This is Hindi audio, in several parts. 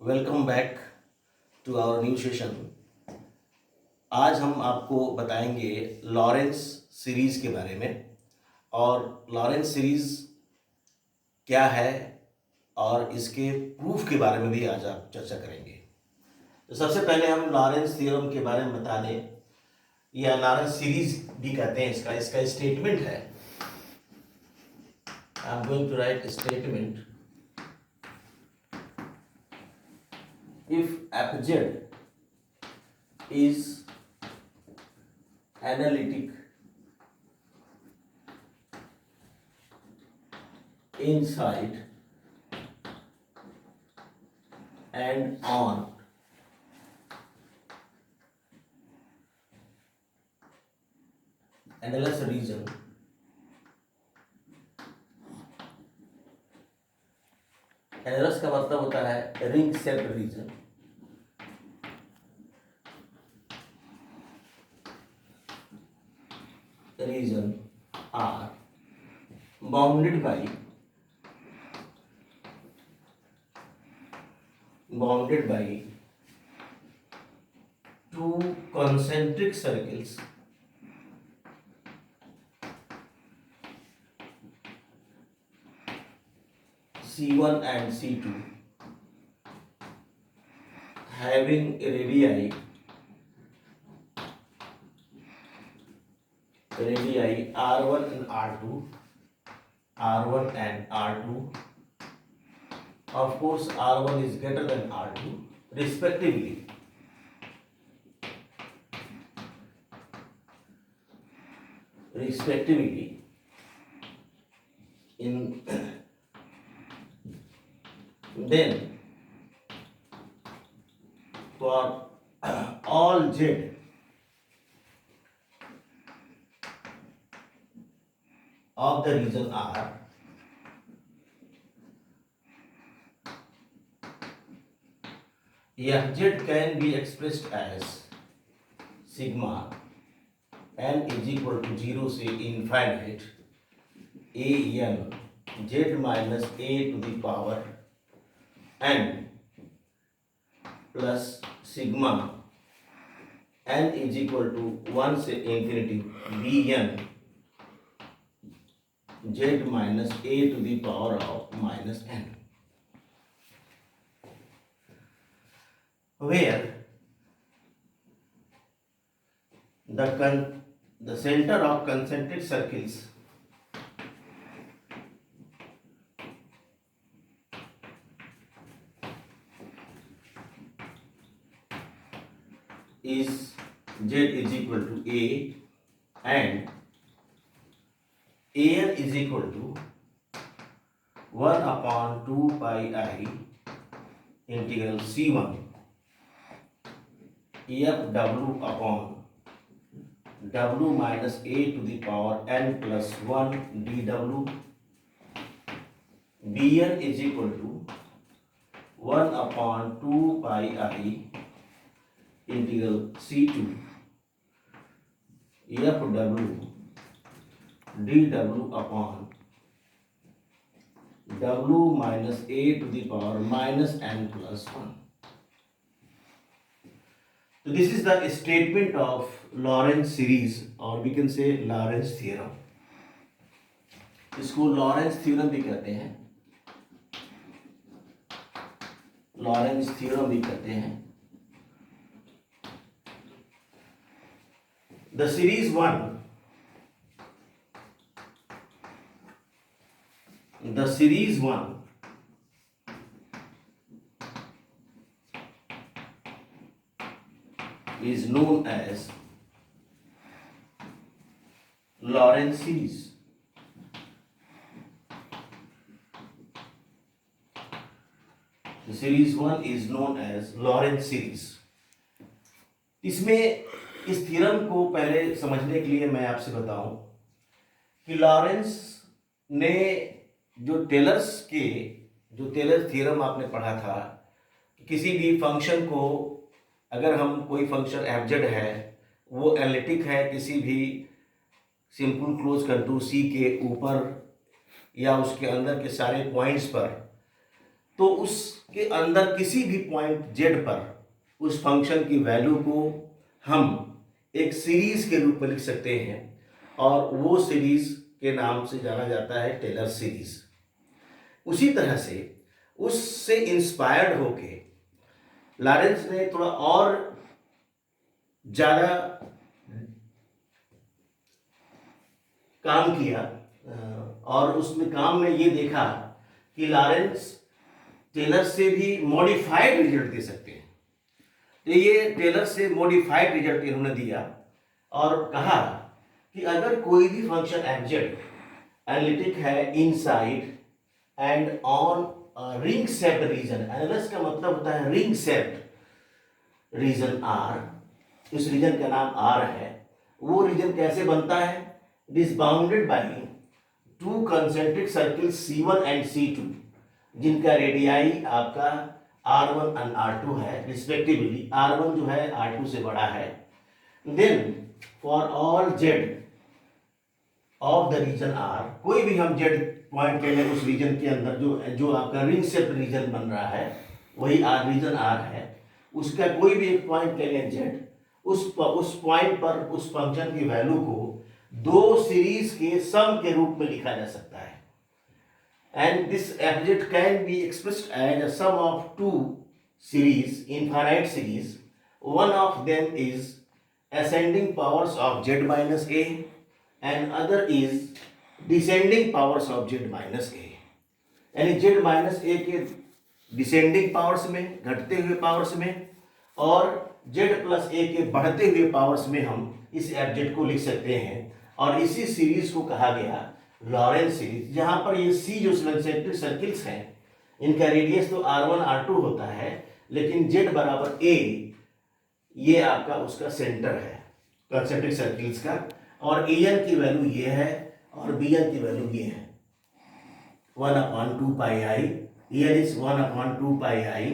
Welcome back to our new session. आज हम आपको बताएंगे लॉरेंस सीरीज़ के बारे में और लॉरेंस सीरीज़ क्या है और इसके प्रूफ के बारे में भी आज आप चर्चा करेंगे। तो सबसे पहले हम लॉरेंस थ्योरम के बारे में बता दें, या लॉरेंस सीरीज़ भी कहते हैं इसका स्टेटमेंट है। I am going to write statement. If fz is analytic inside and on analysis region, annulus का मतलब होता है ring shaped region. Region R bounded by two concentric circles C1 and C2 having radii R1 and R2, Of course, R1 is greater than R2, respectively. In then for all Z of the region R, Fz can be expressed as sigma n is equal to 0 से infinite a n z minus a to the power n plus sigma n is equal to 1 से infinity b n z minus a to the power of minus n, where the center of concentric circles is z is equal to a and an is equal to 1 upon 2 pi I integral c1 f w upon w minus a to the power n plus 1 dw bn is equal to 1 upon 2 pi I integral c2 fw dw upon w minus a to the power minus n plus 1. So this is the statement of Lorentz series, or we can say Lorentz theorem. इसको लॉरेंस थ्योरम भी कहते हैं, लॉरेंस थ्योरम भी कहते हैं। The series 1, the series 1 is known as Lorentz series. The series 1 is known as Lorentz series. इसमें इस थ्योरम को पहले समझने के लिए मैं आपसे बताऊं कि लॉरेंस ने जो टेलर थ्योरम आपने पढ़ा था, किसी भी फंक्शन को अगर हम कोई फंक्शन एफ जेड है वो एनालिटिक है किसी भी सिंपल क्लोज कंटूर सी के ऊपर या उसके अंदर के सारे पॉइंट्स पर, तो उसके अंदर किसी भी पॉइंट जेड पर उस फंक्शन की वैल्यू को हम एक सीरीज के रूप में लिख सकते हैं और वो सीरीज के नाम से जाना जाता है टेलर सीरीज। उसी तरह से उससे इंस्पायर्ड होके लॉरेंस ने थोड़ा और ज़्यादा काम किया और उसमें काम में ये देखा कि लॉरेंस टेलर से भी मॉडिफाइड रिजल्ट दे सकते हैं। तो ये टेलर से मॉडिफाइड रिजल्ट इन्होंने दिया और कहा कि अगर कोई भी फंक्शन एफजेड एनालिटिक है inside and on ring shaped region, annulus का मतलब होता है रिंग सेप्ड रीजन आर, इस रीजन का नाम आर है। वो रीजन कैसे बनता है? It is bounded by two concentric circle C1 and C2 जिनका रेडियाई आपका R1 एंड R2 है रिस्पेक्टिवली। R1 जो है R2 से बड़ा है। Then for all z of the region R, कोई भी हम जेड पॉइंट ले लें उस रीजन के अंदर जो आपका रिंग शेप्ड रीजन बन रहा है वही आर रीजन आर है, उसका कोई भी एक पॉइंट ले लें जेड, उस पॉइंट पर उस फंक्शन की वैल्यू को दो सीरीज के सम के रूप में लिखा जा सकता है। And this fz can be expressed as a sum of two series, infinite series, one of them is ascending powers of z minus a and other is descending powers of z minus a। यानी z minus a के डिसेंडिंग पावर्स में, घटते हुए पावर्स में, और z प्लस a के बढ़ते हुए पावर्स में हम इस fz को लिख सकते हैं। और इसी सीरीज को कहा गया लॉरेंस सीरीज, जहां पर ये c जो कंसेंट्रिक सर्किल्स हैं इनका रेडियस तो r1 r2 होता है, लेकिन z बराबर a ये आपका उसका सेंटर है कंसेंट्रिक सर्किल्स का, और an की वैल्यू ये है और bn की वैल्यू ये है 1/2 pi i। an is 1/2 pi i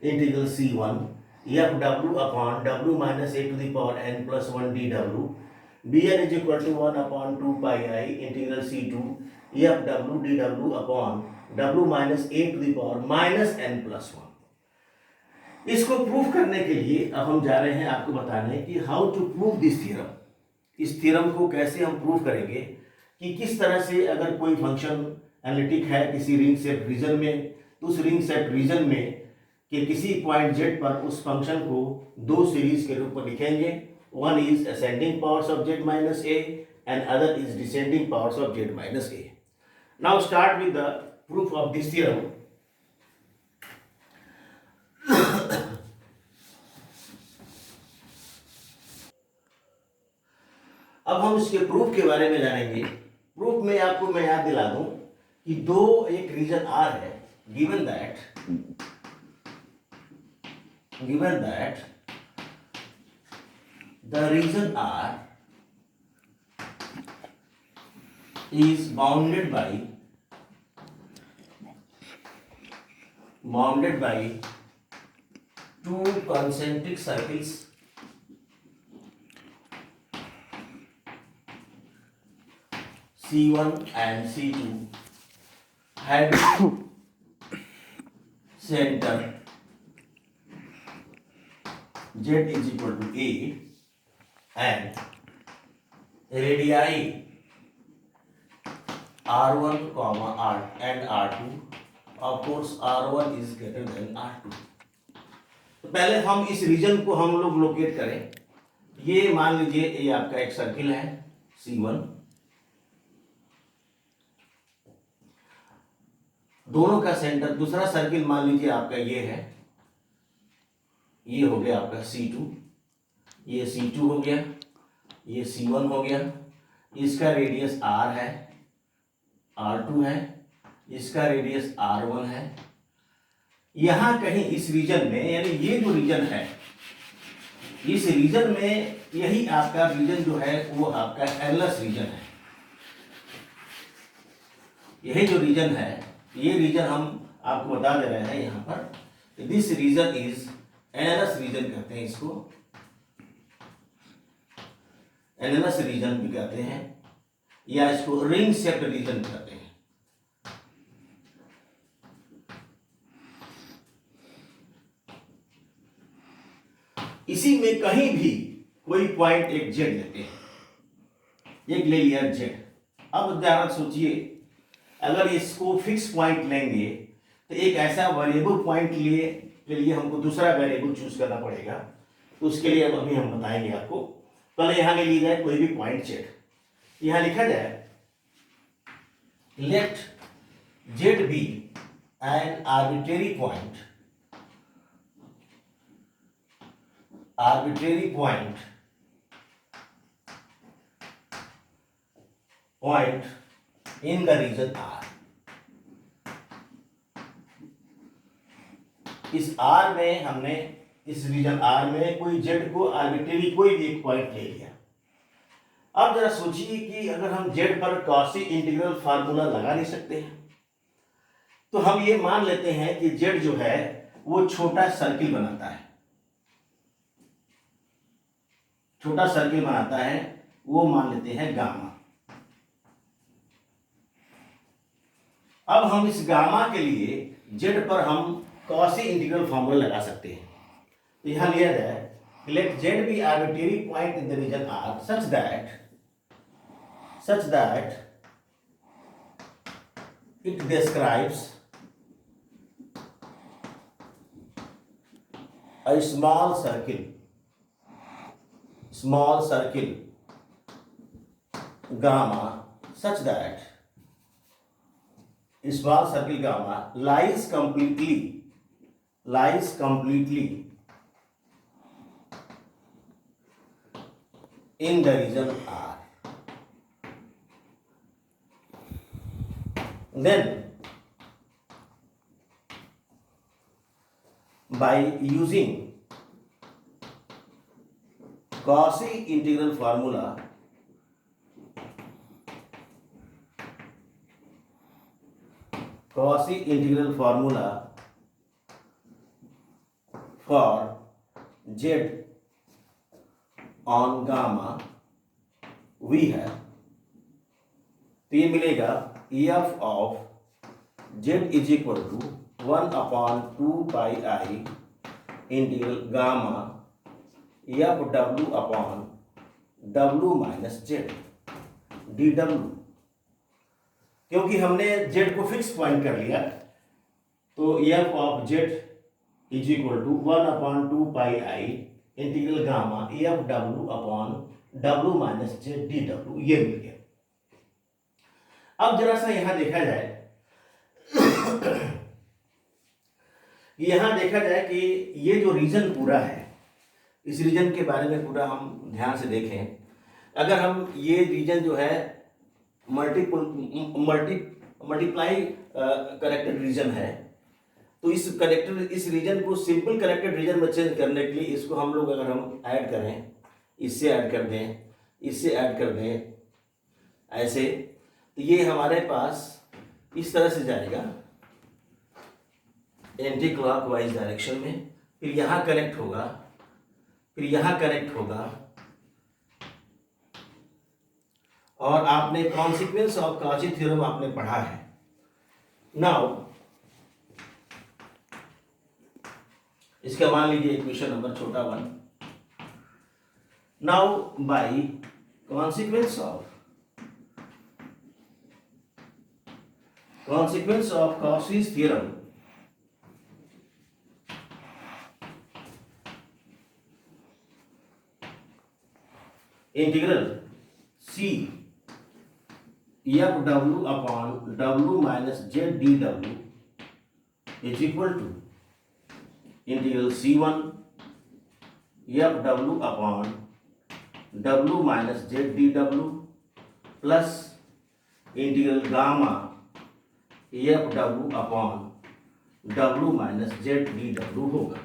integral c1 fw upon w minus a to the power n plus 1 dw। bn is equal to 1/2 pi i integral c2 fw dw upon w minus a to the power minus n plus 1। इसको प्रूफ करने के लिए अब हम जा रहे हैं आपको बताने कि how to prove this theorem. इस थ्योरम को कैसे हम प्रूव करेंगे कि किस तरह से अगर कोई फंक्शन एनालिटिक है किसी रिंग शेप्ड रीजन में, तो उस रिंग शेप्ड रीजन में कि किसी पॉइंट z पर उस फंक्शन को दो सीरीज के रूप में लिखेंगे। One is ascending powers of z minus a and other is descending powers of z minus a। Now start with the proof of this theorem. अब हम इसके प्रूफ के बारे में जानेंगे। प्रूफ में आपको मैं याद दिला दूं कि एक रीजन R है, given that the region R is bounded by two concentric circles C1 and C2 had center Z is equal to A and radii R1, R and R2। Of course R1 is greater than R2। तो पहले हम इस रीजन को हम लोग लोकेट करें। ये मान लीजिए ये आपका एक सर्किल है C1, दोनों का सेंटर, दूसरा सर्किल मान लीजिए आपका ये है, ये हो गया आपका C2, ये C2 हो गया, ये C1 हो गया, इसका रेडियस R है, R2 है, इसका रेडियस R1 है। यहां कहीं इस रीजन में, यानी ये जो रीजन है, इस रीजन में यही आपका रीजन जो है वो आपका एनालिस रीजन है। यही जो रीजन है, ये रीजन हम आपको बता दे रहे हैं यहां पर, this region is annulus region कहते हैं इसको, एनालिस रीजन भी कहते हैं, या इसको रिंग शेप्ड रीजन कहते हैं। इसी में कहीं भी कोई पॉइंट एक जेड लेते हैं, एक ले लिया जेड। अब जरा सोचिए, अगर इसको फिक्स पॉइंट लेंगे तो एक ऐसा वेरिएबल पॉइंट लिए के लिए हमको दूसरा वेरिएबल चूज करना पड़ेगा। तो उसके लिए अब अभी हम बताएंगे आपको। पहले यहां ले ली जाए कोई भी पॉइंट जेड, यहां लिखा जाए let z be an arbitrary point, arbitrary point in the region R। इस R में हमने इस रीजन R में कोई Z को आर्बिट्रेरी कोई भी एक पॉइंट ले लिया। अब जरा सोचिए कि अगर हम Z पर कॉची इंटीग्रल फार्मूला लगा नहीं सकते हैं, तो हम ये मान लेते हैं कि Z जो है वो छोटा सर्किल बनाता है, छोटा सर्किल बनाता है, वो मान लेते हैं गामा। अब हम इस गामा के लिए Z पर हम कॉची इंटीग्रल फार्मूला लगा सकते हैं। तो यहां लिया जाए let Z be arbitrary point in the region R such that it describes a small circle gamma such that small circle gamma lies completely in the region R। Then by using Cauchy integral formula for Z on gamma we have, तो ये मिलेगा EF of Z is equal to 1/2 pi I integral gamma F W upon W minus Z D W. क्योंकि हमने जेड को फिक्स पॉइंट कर लिया, तो F of Z is equal to 1/2 pi I integral gamma F W upon W minus Z D W, ये मिल गया। अब जरा सा यहां देखा जाए यहां देखा जाए कि ये जो रीजन पूरा है, इस रीजन के बारे में पूरा हम ध्यान से देखें। अगर हम ये रीजन जो है मल्टीप्लाई करेक्टेड रीजन है, तो इस रीजन को सिंपल करेक्टेड रीजन में चेंज करने के लिए इसको हम लोग अगर हम ऐड करें, इससे ऐड कर दें, इससे ऐड कर दें, ऐसे, तो ये हमारे पास इस तरह से जाएगा एंटी क्लॉकवाइज डायरेक्शन में, फिर यहाँ कनेक्ट होगा, फिर यहाँ कनेक्ट होगा, और आपने कॉन्सिक्वेंस ऑफ कॉची थ्योरम आपने पढ़ा है। नाउ इसका मान लीजिए इक्वेशन नंबर छोटा 1। Now by consequence of Cauchy's theorem integral C F W upon W minus Z D W is equal to integral C1 F W upon W minus Z D W plus integral gamma F W upon W minus Z D W होगा।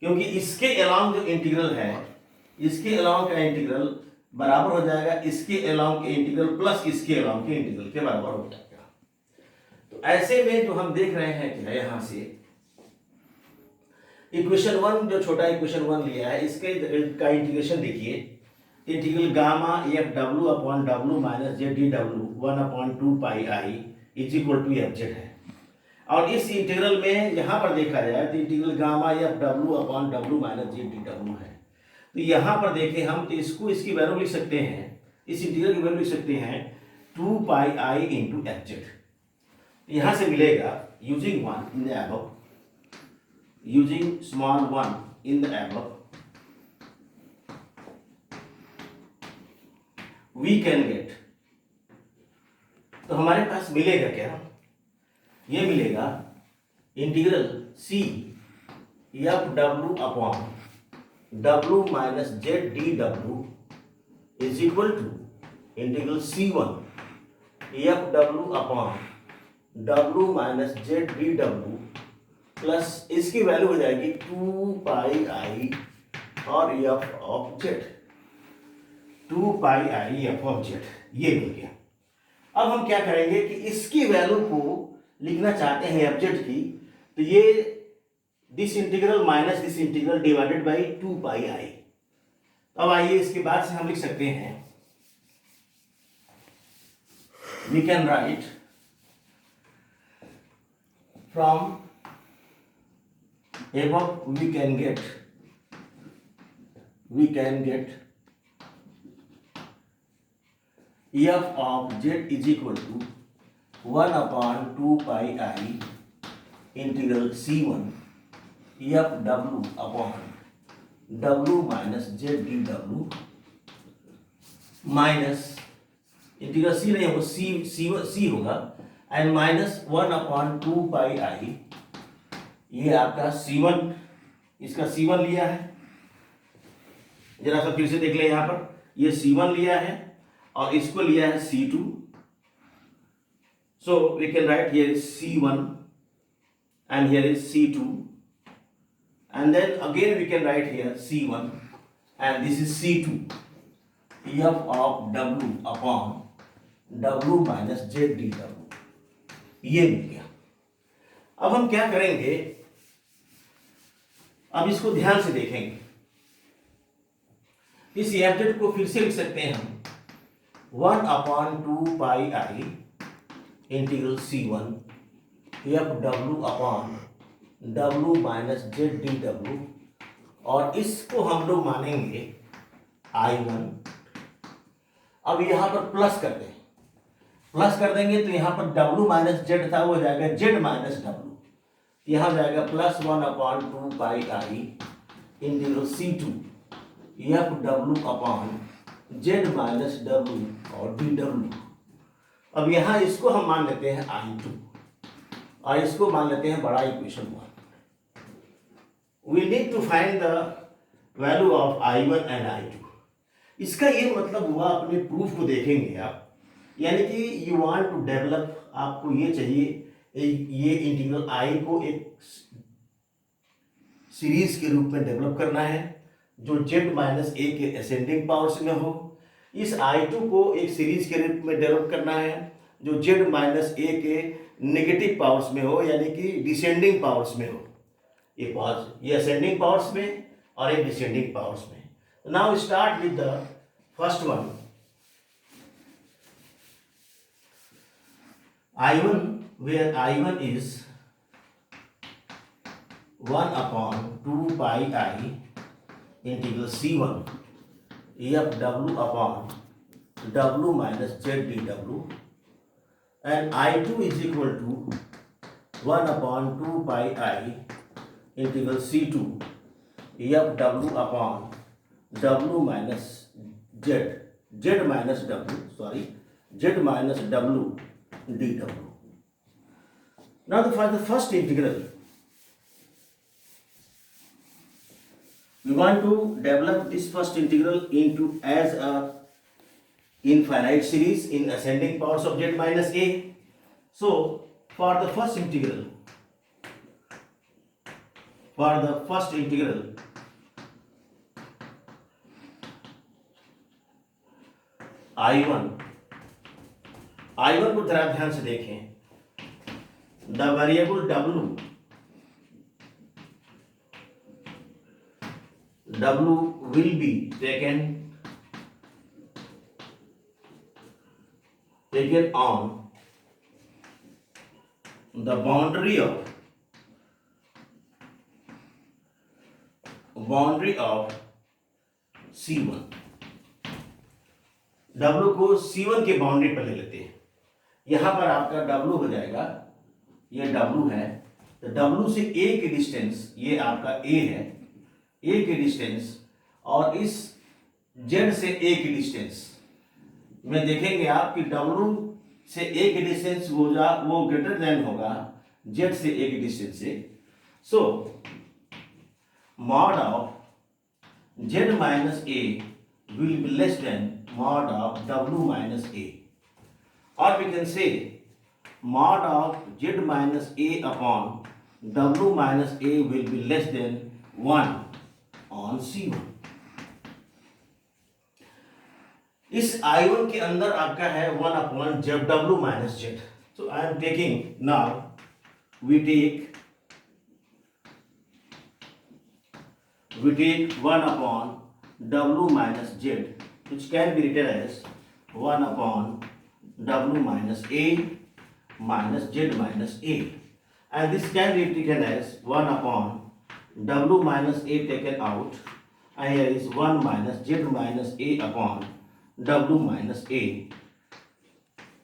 क्योंकि इसके अलाउंग जो इंटीग्रल है, इसके अलाउंग का इंटीग्रल बराबर हो जाएगा इसके अलाउंग के इंटीग्रल प्लस इसके अलाउंग के इंटीग्रल के बराबर हो जाएगा। तो ऐसे में जो हम देख रहे हैं कि यहां से इक्वेशन 1 जो छोटा इक्वेशन 1 लिया है, इसके का इंटीग्रेशन देखिए, integral gamma F W upon W minus Z D W 1/2 pi I is equal to F Z है। और इस इंटीग्रल में यहाँ पर देखा जाए तो integral gamma F W upon W minus G D W है। तो यहाँ पर देखें हम तो इसको इसकी वैल्यू लिख सकते हैं, इस इंटीग्रल की वैल्यू लिख सकते हैं 2 pi I into F Z. यहाँ से मिलेगा using one in the above, using small one in the above we can get, तो हमारे पास मिलेगा क्या, ये मिलेगा integral C F W upon W minus Z D W is equal to integral C one F W upon W minus Z D W plus इसकी वैल्यू हो जाएगी 2 पाई आई और F of Z, 2 pi I F of Z, ये मिल गया। अब हम क्या करेंगे कि इसकी वैल्यू को लिखना चाहते हैं एफ जेड की, तो ये this integral minus this integral divided by 2 pi i. अब आइए इसके बाद से हम लिख सकते हैं, we can write from above we can get f of z is equal to 1 upon 2 pi I integral c1 f w upon w minus z dw minus integral c नहीं होगा, c होगा एंड माइनस 1 अपॉन 2 पाई आई, ये आपका c1, इसका c1 लिया है, जरा सा फिर से देख लें, यहाँ पर ये c1 लिया है और इसको लिया है c2, so we can write here is c1 and here is c2 and then again we can write here c1 and this is c2, f of w upon w minus z dw, ये मिल गया। अब हम क्या करेंगे, अब इसको ध्यान से देखेंगे, इस एफ जेड को फिर से लिख सकते हैं हम 1 अपॉन 2 पाई आई integral c1 F W upon W minus Z D W, और इसको हम लोग मानेंगे I1। अब यहाँ पर प्लस कर दें, प्लस कर देंगे तो यहाँ पर W माइनस जेड था वो हो जाएगा Z माइनस डब्ल्यू, यहाँ जाएगा प्लस 1 अपॉन 2 पाई आई integral c2 F W upon Z minus डब्ल्यू और डी डब्ल्यू। अब यहाँ इसको हम मान लेते हैं I2 और इसको मान लेते हैं बड़ा equation 1। We need to find the value of I1 and I2। इसका ये मतलब हुआ, अपने प्रूफ को देखेंगे आप, यानी कि यू वांट टू डेवलप, आपको ये चाहिए ये इंटीग्रल I को एक सीरीज के रूप में डेवलप करना है जो z माइनस ए के असेंडिंग पावर्स में हो, इस I2 को एक सीरीज के रूप में डेवलप करना है जो z माइनस ए के नेगेटिव पावर्स में हो, यानी कि डिसेंडिंग पावर्स में हो, ये असेंडिंग पावर्स में और एक डिसेंडिंग पावर्स में। Now start with the first one, I1, where I1 is 1 upon 2 pi I integral C1 f w upon w minus z dw, and I2 is equal to 1 upon 2 pi I integral C2 f w upon w minus z minus w dw. Now for the first integral, we want to develop this first integral into as a infinite series in ascending powers of z minus a. So for the first integral, I1 को जरा ध्यान से देखें, the variable W will be taken on the boundary of C1, W को C1 के बाउंड्री पर ले लेते हैं। यहां पर आपका W हो जाएगा, ये W है, तो W से A की डिस्टेंस, ये आपका A है, A की डिस्टेंस, और इस Z से A की डिस्टेंस में देखेंगे आप कि W से A की डिस्टेंस वो ग्रेटर देन होगा Z से A की डिस्टेंस से। सो mod of Z minus A will be less than mod of W minus A, or we can say mod of Z minus A upon W minus A will be less than 1 on C1। इस I1 के अंदर आपका है 1 upon W minus Z। So I am taking, now we take 1 upon W minus Z, which can be written as 1 upon W minus A minus Z minus A, and this can be taken as 1 upon W minus A taken out, and here is 1 minus Z minus A upon W minus A,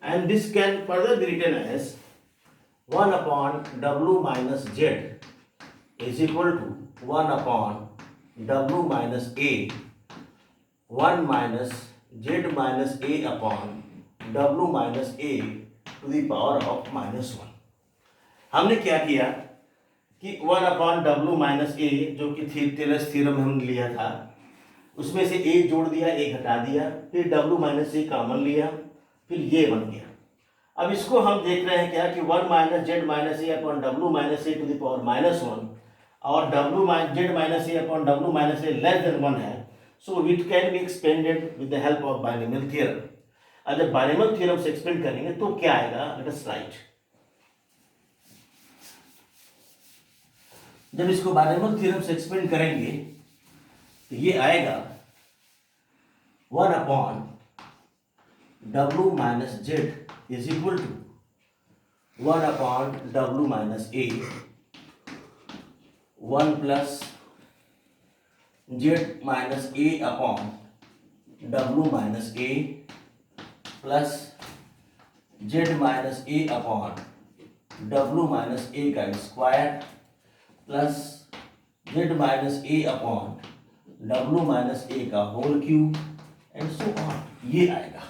and this can further be written as 1 upon W minus Z is equal to 1 upon W minus A 1 minus Z minus A upon W minus A to the power of -1। हमने क्या किया कि 1 upon W minus A जो कि टेलर्स थ्योरम हमने लिया था, उसमें से A जोड़ दिया, A घटा दिया, फिर W minus A कॉमन लिया, फिर ये बन गया। अब इसको हम देख रहे हैं क्या कि 1 minus Z minus A upon W minus A to the power -1 और Z minus A upon W minus A less than 1 है, so it can be expanded with the help of binomial theorem। अगर binomial theorem से एक्सपेंड करेंगे तो क्या आएगा, let us write। जब इसको binomial theorem से एक्सपेंड करेंगे तो ये आएगा 1 upon W minus Z is equal to 1 upon W minus A 1 plus Z minus A upon W minus A plus Z minus A upon W minus A का square plus Z minus A upon W minus A का whole cube and so on, ये आएगा,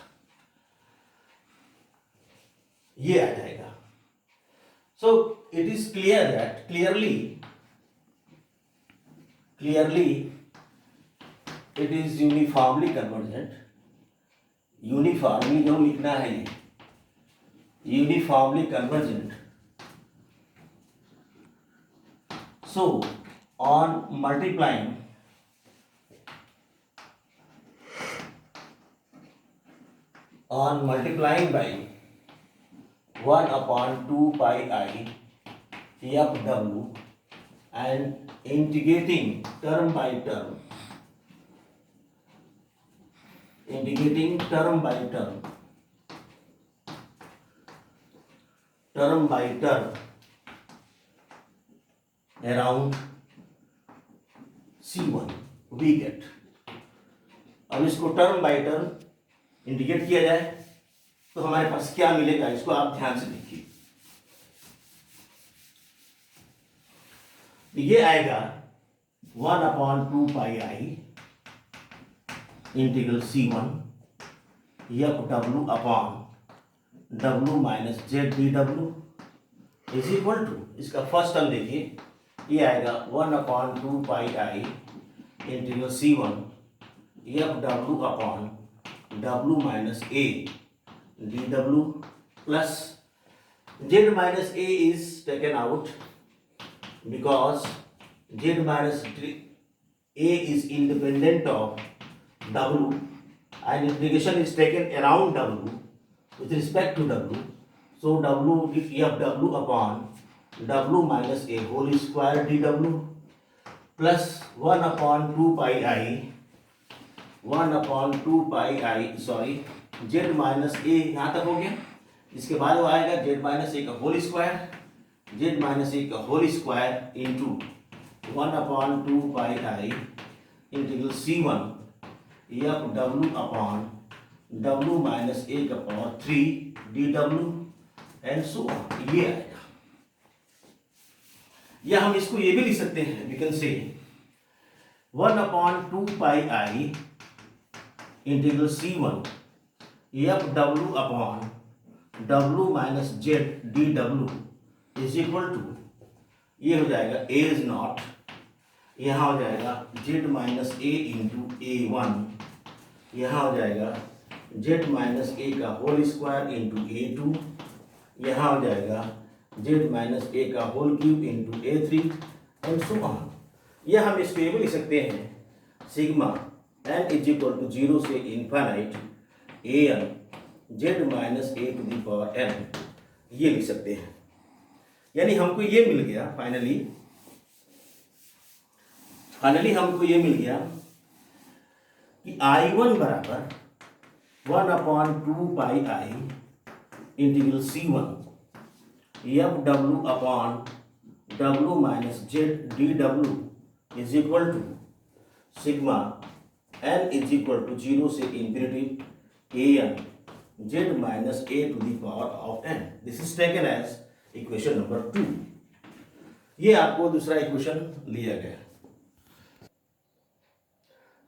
ये आ जाएगा। So it is clear that clearly it is uniformly convergent. Uniformly जो लिखना है ये uniformly convergent. So on multiplying by 1 upon 2 pi I FW and integrating term by term around C1 we get। अब इसको टर्म बाय टर्म इंडिकेट किया जाए तो हमारे पास क्या मिलेगा, इसको आप ध्यान से देखिए। ये आएगा 1 upon 2 pi I integral C1 FW upon W minus ZDW is equal to, इसका फर्स्ट टर्म देखिए, ये आएगा 1 upon 2 pi I integral C1 FW upon W minus A dW plus Z minus A is taken out because Z minus A is independent of W and integration is taken around W with respect to W. So W FW upon W minus A whole square dW plus 1 upon 2 pi I 1 upon 2 pi I sorry Z minus a यहाँ तक हो गया। इसके बाद वो आएगा Z माइनस ए का होल स्क्वायर जेड माइनस ए का whole square into 1/2 pi integral C1 F W upon W minus ए का power 3 DW and so on, ये आएगा। या हम इसको ये भी लिख सकते हैं, we can say 1/2 pi integral C1 F W upon W minus Z DW is equal to, ये हो जाएगा ए इज नॉट, यहाँ हो जाएगा जेड माइनस ए इंटू A1, यहाँ हो जाएगा जेड माइनस ए का होल स्क्वायर इंटू A2, यहाँ हो जाएगा जेड माइनस ए का whole cube into A3 and so on. यह हम इसको ये भी लिख सकते हैं sigma n is equal to 0 से infinite an Z minus A to the power n, ये लिख सकते हैं। यानी हमको ये मिल गया फाइनली हमको ये मिल गया कि I1 बराबर 1/2 pi integral C1 F W upon W minus Z DW is equal to sigma n is equal to 0 से infinity an Z minus A to the power of n। This is taken as equation number 2। ये आपको दूसरा इक्वेशन लिया गया।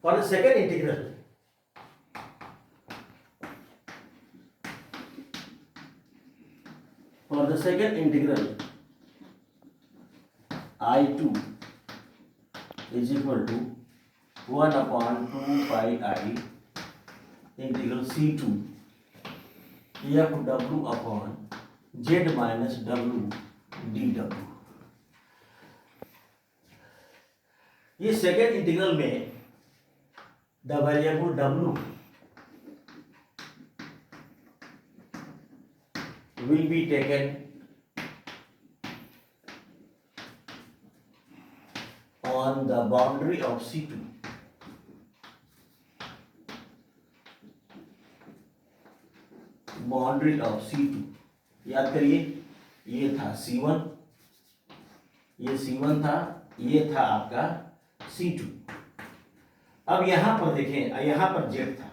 For the second integral, for the second integral I2 is equal to 1/2 pi integral C2 f w upon z minus w dw। ये सेकेंड इंटीग्रल में the variable w will be taken on the boundary of C2। Boundary of C2, याद करिए ये था C1, ये C1 था, ये था आपका C2। अब यहां पर देखें, यहां पर Z था,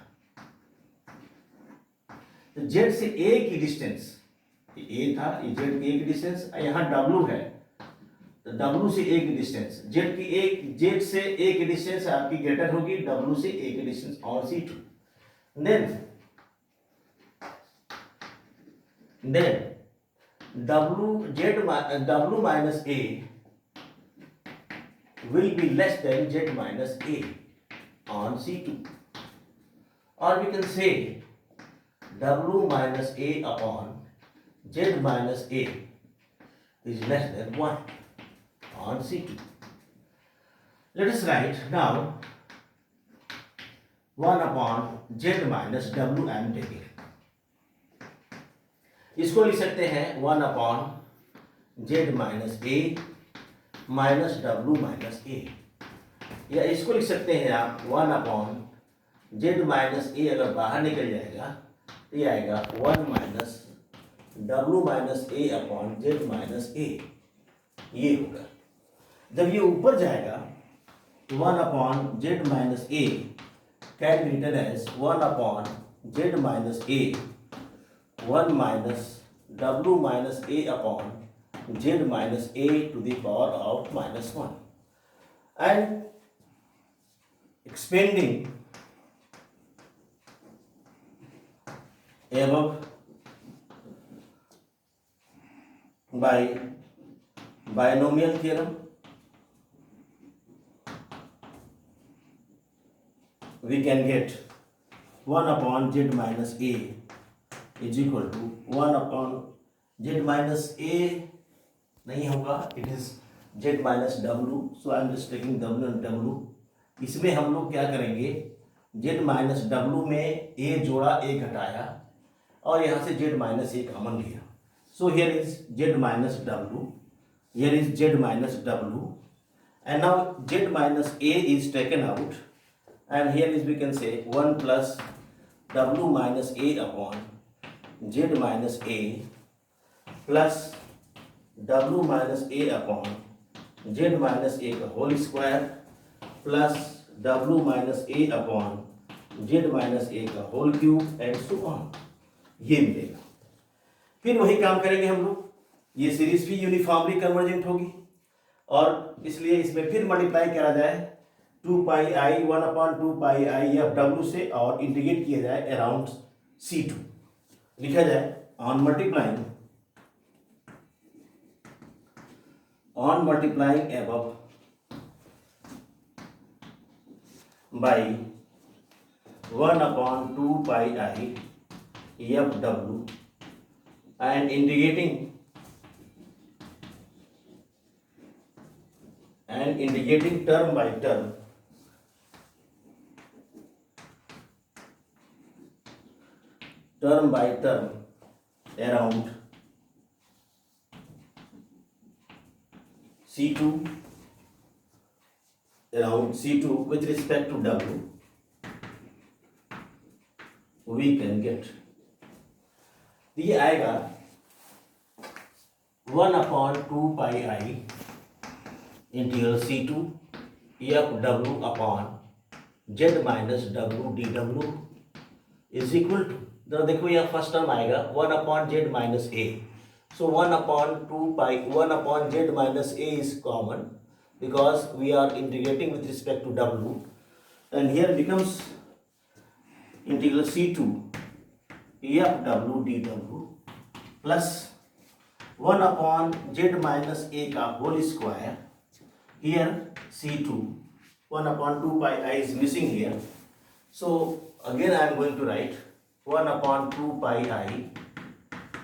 तो Z से A की डिस्टेंस, A था, ये Z की A की डिस्टेंस, यहाँ W है, तो W से A की डिस्टेंस, Z से A की डिस्टेंस आपकी ग्रेटर होगी W से A की डिस्टेंस और C2। Then W minus A will be less than Z minus A on C2, or we can say W minus A upon Z minus A is less than 1 on C2. Let us write now 1 upon Z minus W I am taking। इसको लिख सकते हैं 1 अपॉन Z माइनस ए माइनस W माइनस ए, या इसको लिख सकते हैं आप 1 अपॉन Z माइनस ए, अगर बाहर निकल जाएगा तो ये आएगा 1 minus W minus a upon Z minus a, ये होगा। जब ये ऊपर जाएगा तो 1 upon Z minus a can be written as 1 upon Z minus a 1 minus W minus A upon Z minus A to the power of minus 1, and expanding above by binomial theorem, we can get 1 upon Z minus A is equal to 1 upon Z minus A नहीं होगा, it is Z minus W, so I am just taking W and W। इसमें हम लोग क्या करेंगे, Z minus W में A जोड़ा, A घटाया और यहाँ से Z minus A कॉमन लिया। So here is Z minus W, here is Z minus W, and now Z minus A is taken out, and here is we can say 1 plus W minus A upon Z minus A plus w minus a upon Z minus ए का whole square plus w minus a upon Z minus ए का whole cube and so on, ये मिलेगा। फिर वही काम करेंगे हम लोग, ये सीरीज भी यूनिफॉर्मली कन्वर्जेंट होगी और इसलिए इसमें फिर मल्टीप्लाई करा जाए 2 pi I 1/2 pi I F W से और इंटीग्रेट किया जाए अराउंड C2। लिखा जाए on multiplying above by 1/2 pi I f w and integrating term by term around C2 with respect to W, we can get ये आएगा 1/2 pi I integral C2 F W upon Z minus W D W is equal to, जरा देखो यह फर्स्ट टर्म आएगा 1/z minus A, so 1/z minus a is common because we are integrating with respect to w, and here becomes integral C2 f w dw plus 1/z minus a का whole square, here C2 1/2 pi I is missing here, so again I am going to write 1/2 pi I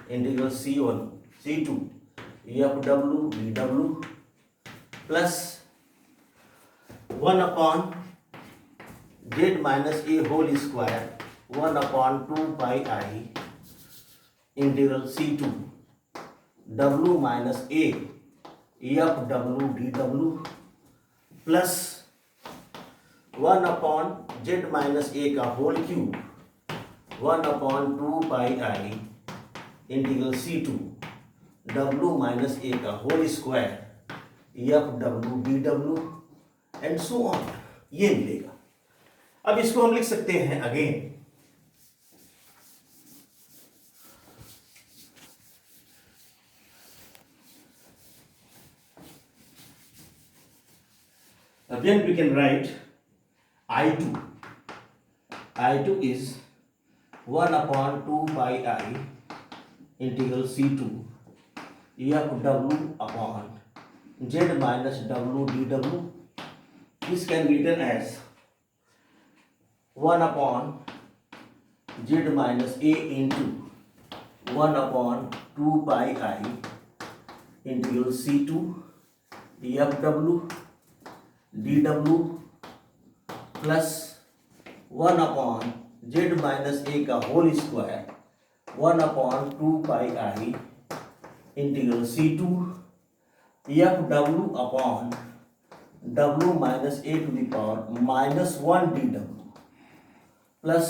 integral C2 f w dw plus 1/z minus a whole square 1/2 pi I integral C2 w minus a f w dw plus 1/z minus a का whole cube 1/2 pi I integral C2 w minus a का whole square F W D W and so on, ये मिलेगा। अब इसको हम लिख सकते हैं again again we can write I2 is 1/2 pi I integral C2 f w upon z minus w dw. This can be written as 1/z minus a into 1/2 pi I integral C2 f w dw plus 1/z minus a का whole square 1/2 pi I integral C2 f w upon w minus a to the power -1 dw plus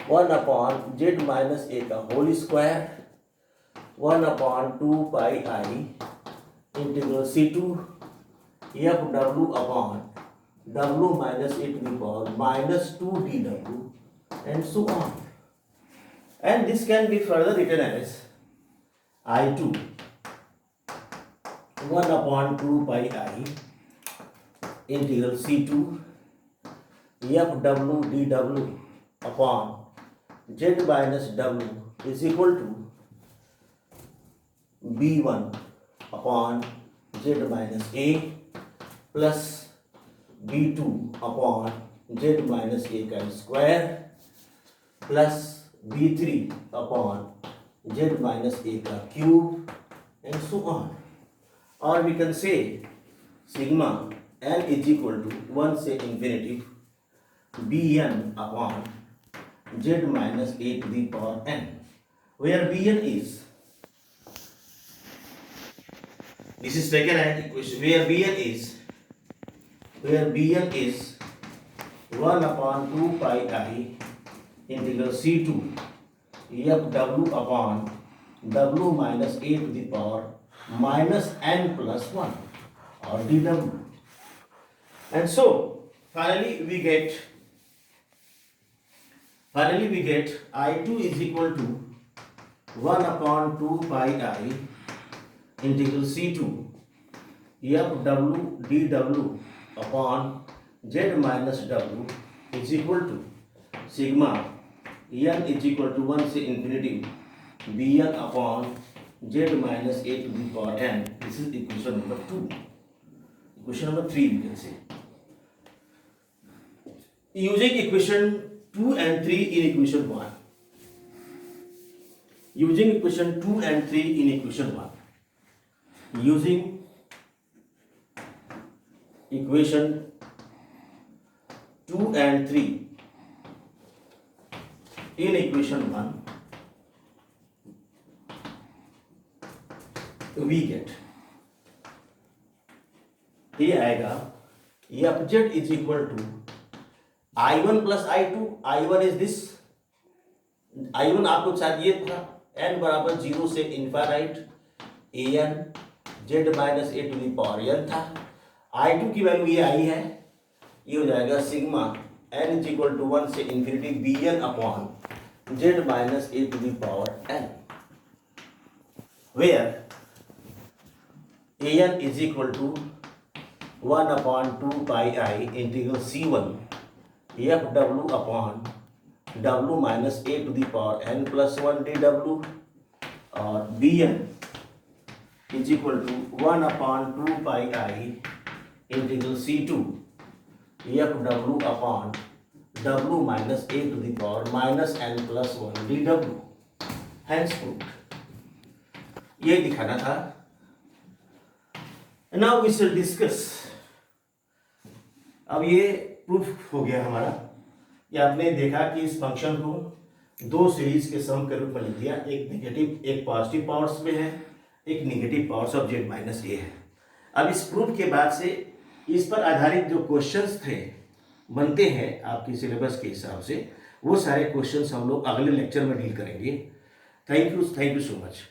1/z minus a का whole square 1/2 pi I integral C2 f w upon w minus a to the power -2 dw and so on. And this can be further written as I2 1/2 pi I integral C2 f w dw upon z minus w is equal to b1 upon z minus a plus b2 upon z minus a का square plus b3 upon z minus a का cube and so on. Or we can say sigma n is equal to 1 से infinity bn upon z minus a to the power n, where bn is, this is taken as equation, where bn is 1/2 pi I integral C2 f w upon w minus a to the power minus n plus 1 or dw. And so finally we get I2 is equal to 1 upon 2 pi I integral C2 FW dW upon Z minus W is equal to sigma n is equal to 1 से infinity bn upon Z minus a to the power n. This is equation number 2. Equation number 3 we can say. Using equation 2 and 3 in equation 1. Using equation 2 and 3 in equation 1. Using equation 2 and 3 in equation 1, we get ये आएगा fz is equal to I1 plus I2. I1 is this. I1 आपको शायद ये था n बराबर 0 से infinite an z minus a to the power n था. I2 की वैल्यू ये आई है, ये हो जाएगा sigma n is equal to 1 से infinity bn upon z minus a to the power n, where an is equal to 1 upon 2 pi i integral c1 FW upon W minus a to the power n plus 1 dW और Bn is equal to 1 upon 2 pi I integral C2 FW upon W minus a to the power minus n plus 1 dW. Hence proved. ये दिखाना था. Now we shall discuss. अब ये प्रूफ हो गया हमारा कि आपने देखा कि इस फंक्शन को दो सीरीज के सम के रूप में लिख दिया. एक नेगेटिव, एक पॉजिटिव पावर्स में है, एक negative powers of z minus a है. अब इस प्रूफ के बाद से इस पर आधारित जो क्वेश्चंस थे बनते हैं आपकी सिलेबस के हिसाब से, वो सारे क्वेश्चंस हम लोग अगले लेक्चर में डील करेंगे. Thank you so much.